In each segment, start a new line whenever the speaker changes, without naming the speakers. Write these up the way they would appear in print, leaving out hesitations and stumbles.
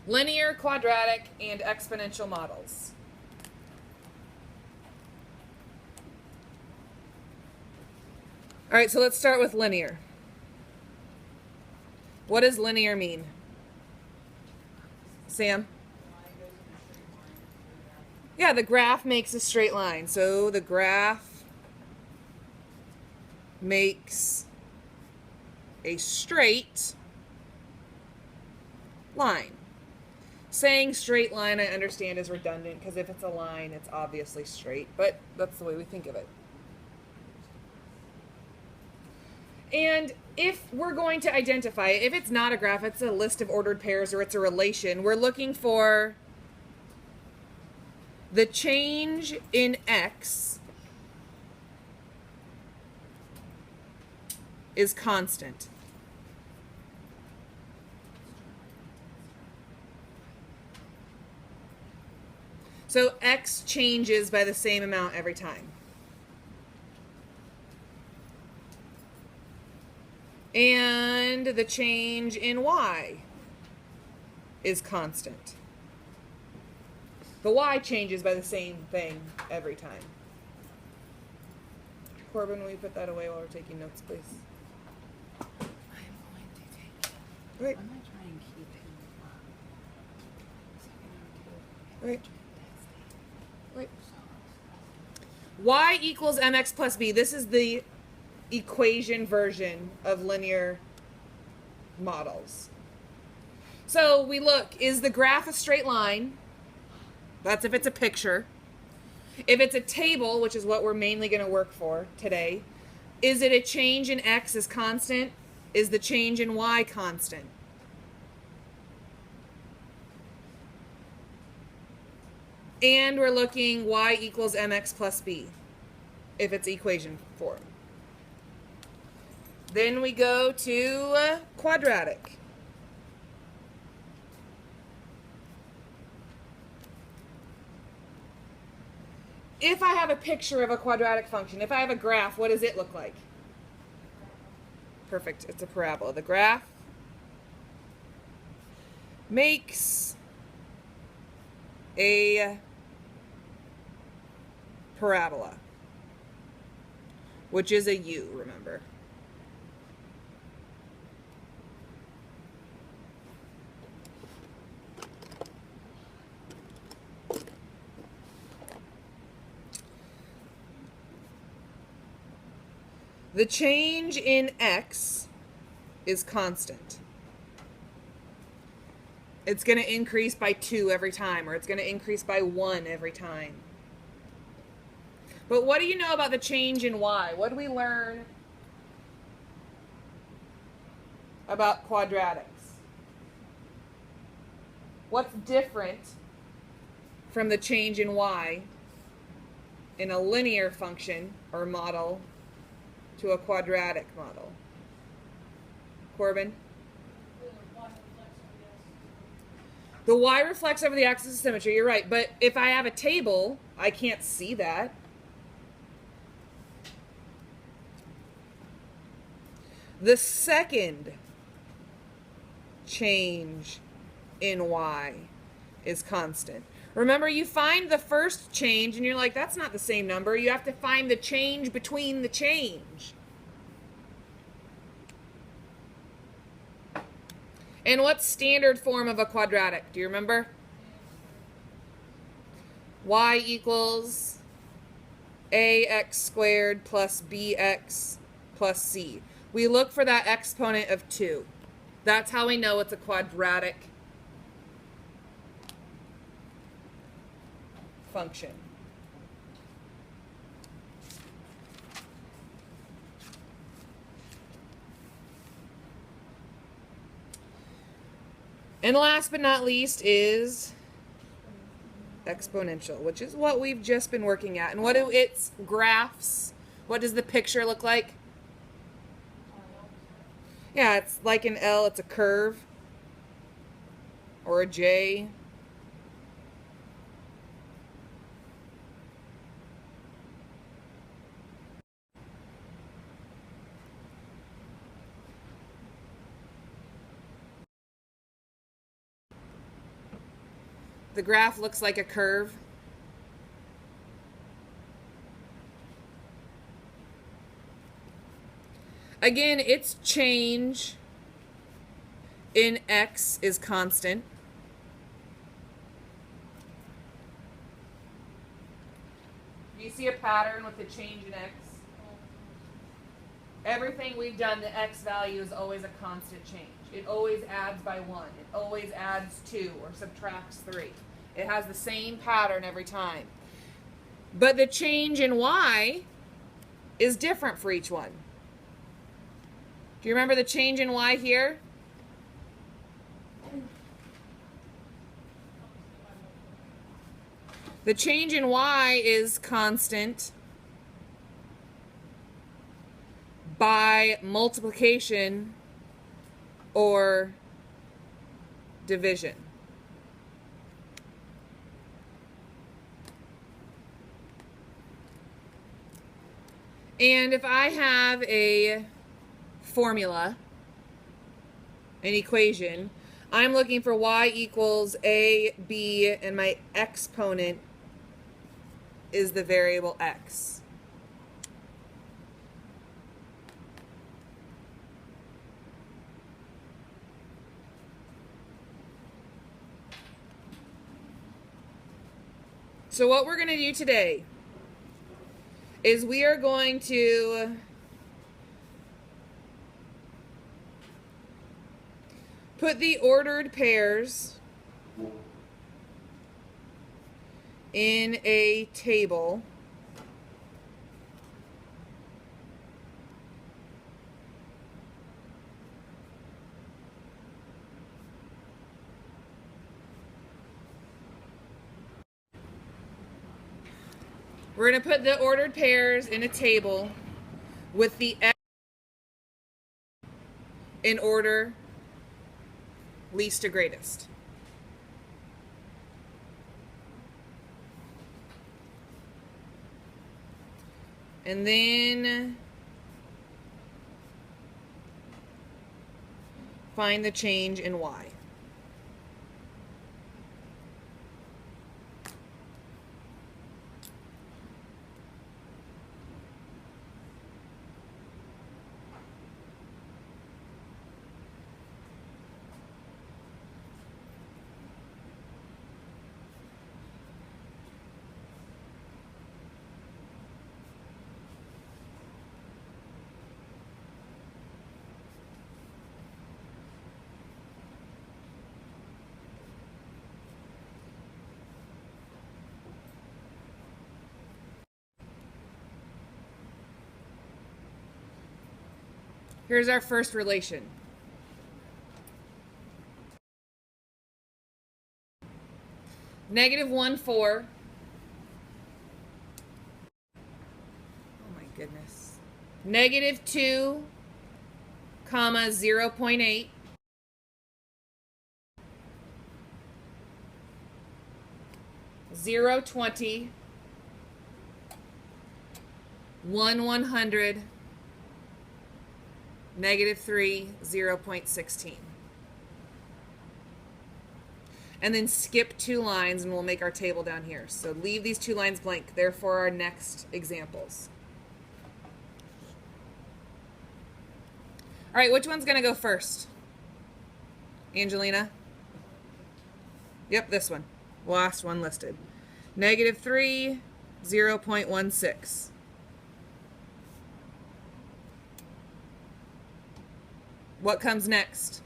Linear, quadratic, and exponential models. All right, so let's start with linear. What does linear mean? Sam? Yeah, the graph makes a straight line. So the graph makes a straight line. Saying straight line, I understand, is redundant because if it's a line, it's obviously straight, but that's the way we think of it. And if we're going to identify it, if it's not a graph, it's a list of ordered pairs or it's a relation, we're looking for the change in x is constant. So x changes by the same amount every time. And the change in y is constant. The y changes by the same thing every time. Corbin, will you put that away while we're taking notes, please?
I'm going to take it.
Right.
I'm going to try and keep him
Right. Right. Y equals mx plus b. This is the equation version of linear models. So we look, is the graph a straight line? That's if it's a picture. If it's a table, which is what we're mainly going to work for today, is it a change in x is constant? Is the change in y constant? And we're looking y equals mx plus b, if it's equation form. Then we go to quadratic. If I have a picture of a quadratic function, if I have a graph, what does it look like? Perfect, it's a parabola. The graph makes a parabola, which is a U, remember. The change in x is constant. It's going to increase by 2 every time, or it's going to increase by 1 every time. But what do you know about the change in y? What do we learn about quadratics? What's different from the change in y in a linear function or model to a quadratic model? Corbin? The y reflects over the axis of symmetry, you're right. But if I have a table, I can't see that. The second change in y is constant. Remember, you find the first change and you're like, that's not the same number. You have to find the change between the change. And what's standard form of a quadratic? Do you remember? Y equals ax squared plus bx plus c. We look for that exponent of 2. That's how we know it's a quadratic function. And last but not least is exponential, which is what we've just been working at. And what do its graphs, what does the picture look like? Yeah, it's like an L, it's a curve, or a J. the graph looks like a curve. Again, its change in x is constant. Do you see a pattern with the change in x? Everything we've done, the x value is always a constant change. It always adds by 1. It always adds 2 or subtracts 3. It has the same pattern every time. But the change in y is different for each one. Do you remember the change in y here? The change in y is constant by multiplication or division. And if I have a formula, an equation, I'm looking for y equals a, b, and my exponent is the variable x. So what we're going to do today is we are going to put the ordered pairs in a table. We're going to put the ordered pairs in a table with the x in order least to greatest. And then find the change in y. Here's our first relation. -1, 4. Oh my goodness. -2, comma, 0.8. Zero 20, 1 100, -3, 0.16. And then skip 2 lines and we'll make our table down here. So leave these 2 lines blank. They're for our next examples. All right, which one's going to go first? Angelina? Yep, this one. Last one listed. -3, 0.16. What comes next?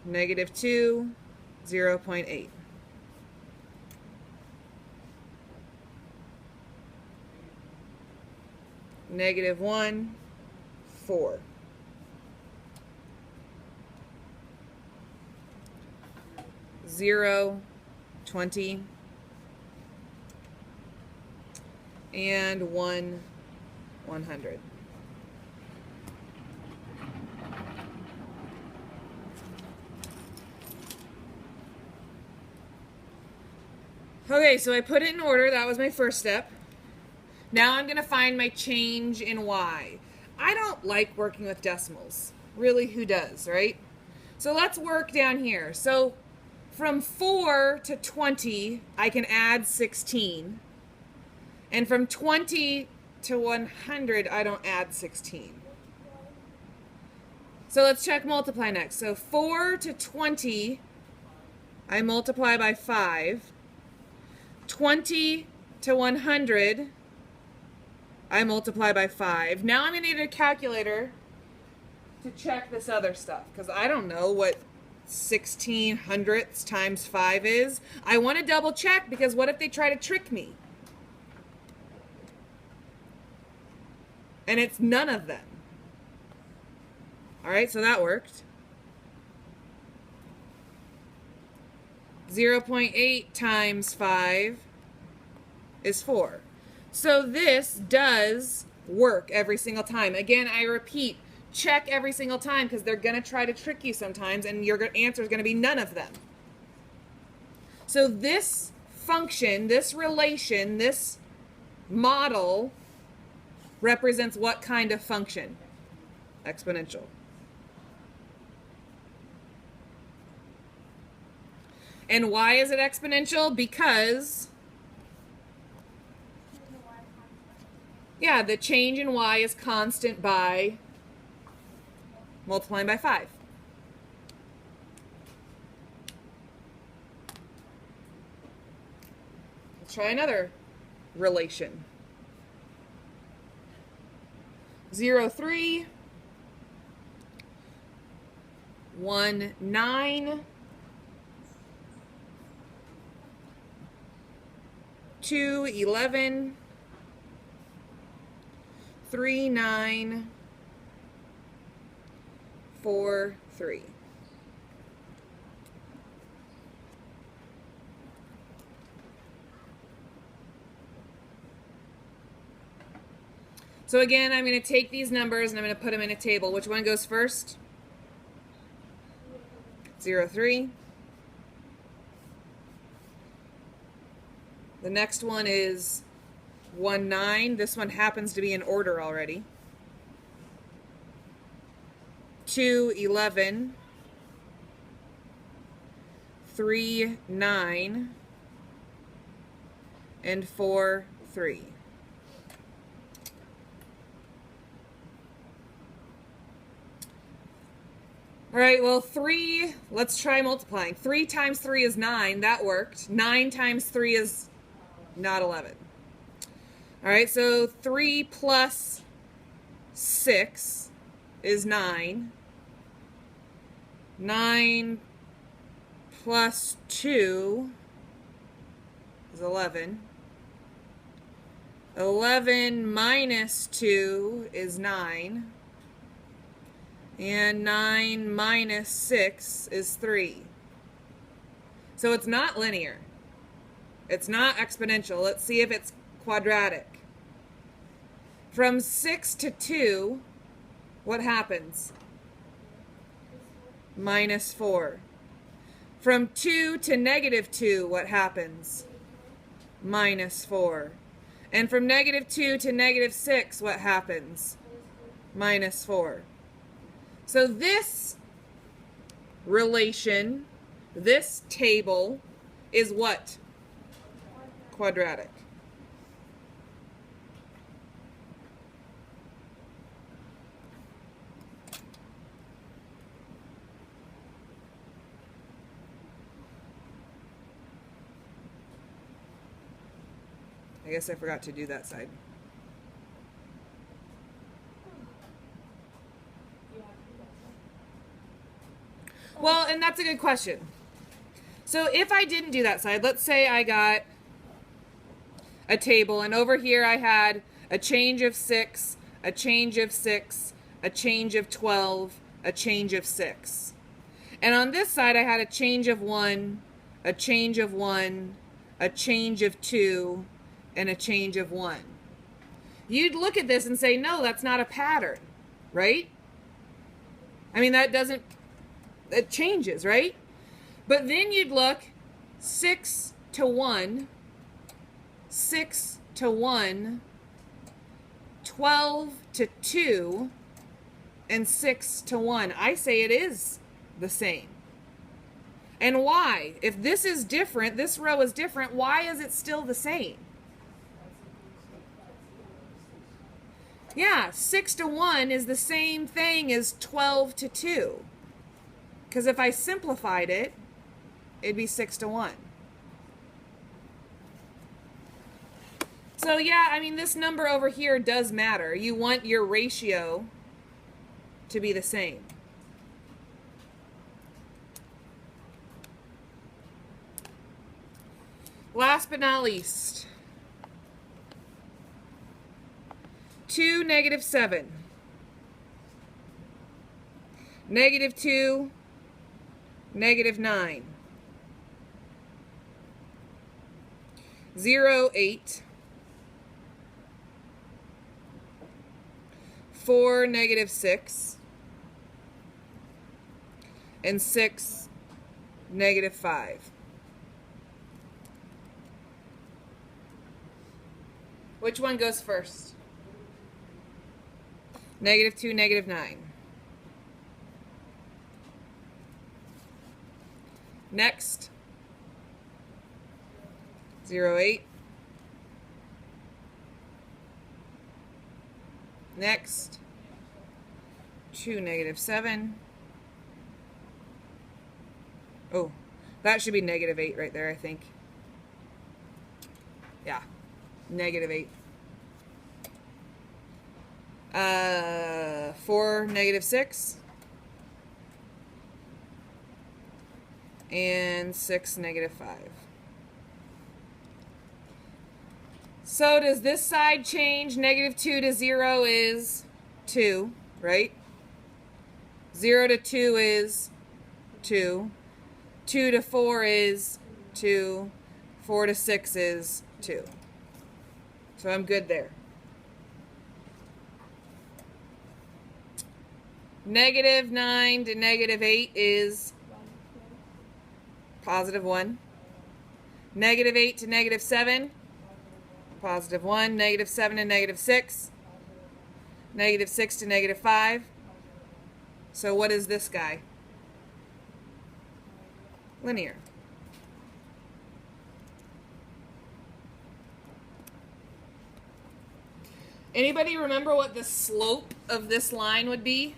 -2, 0.8. -1, 4. 0, 20, and 1, 100. Okay, so I put it in order. That was my first step. Now I'm going to find my change in y. I don't like working with decimals. Really, who does, right? So let's work down here. So from 4 to 20, I can add 16. And from 20 to 100, I don't add 16. So let's check multiply next. So 4 to 20, I multiply by 5. 20 to 100, I multiply by 5. Now I'm going to need a calculator to check this other stuff, because I don't know what 16 hundredths times 5 is. I want to double check, because what if they try to trick me? And it's none of them. All right, so that worked. 0.8 times 5 is 4. So this does work every single time. Again, I repeat, check every single time, because they're going to try to trick you sometimes, and your answer is going to be none of them. So this function, this relation, this model represents what kind of function? Exponential. And why is it exponential? Because, yeah, the change in y is constant by multiplying by 5. Let's try another relation. 0, 3, 1, 9, 2, 11, 3, 9, 4, 3. So again, I'm going to take these numbers and I'm going to put them in a table. Which one goes first? 0, 3. The next one is 1, 9. This one happens to be in order already. 2, 11. 3, 9. And 4, 3. All right, well, 3, let's try multiplying. 3 times 3 is 9. That worked. 9 times 3 is not 11. All right, so 3 plus 6 is 9. 9 plus 2 is 11. 11 minus 2 is 9. And 9 minus 6 is 3. So it's not linear. It's not exponential. Let's see if it's quadratic. From 6 to 2, what happens? Minus 4. From 2 to negative 2, what happens? Minus 4. And from negative 2 to negative 6, what happens? Minus 4. So this relation, this table, is what? Quadratic. I guess I forgot to do that side. Well, and that's a good question. So if I didn't do that side, let's say I got a table, and over here I had a change of 6, a change of 6, a change of 12, a change of 6. And on this side I had a change of 1, a change of 1, a change of 2, and a change of 1. You'd look at this and say, no, that's not a pattern, right? I mean, that doesn't, it changes, right? But then you'd look 6 to 1, 6 to 1, 12 to 2, and 6 to 1. I say it is the same. And why? If this is different, this row is different, why is it still the same? Yeah, 6 to 1 is the same thing as 12 to 2. Because if I simplified it, it'd be 6 to 1. So yeah, I mean, this number over here does matter. You want your ratio to be the same. Last but not least, 2, -7. -2, -9. 0, 8. 4, -6. And 6, -5. Which one goes first? -2, -9. Next, 0, 8. Next, 2, -7. Oh, that should be -8 right there, I think. Yeah, -8. 4, -6. And 6, -5. So does this side change? -2 to 0 is 2, right? 0 to 2 is 2. 2 to 4 is 2. 4 to 6 is 2. So I'm good there. -9 to -8 is +1. -8 to -7, +1. -7 to -6, -6 to -5. So what is this guy? Linear. Anybody remember what the slope of this line would be?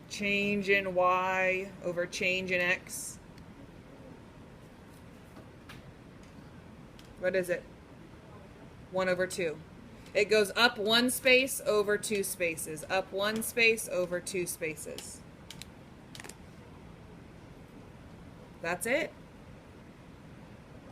Change in y over change in x. What is it? 1 over 2. It goes up 1 space over 2 spaces. Up 1 space over 2 spaces. That's it.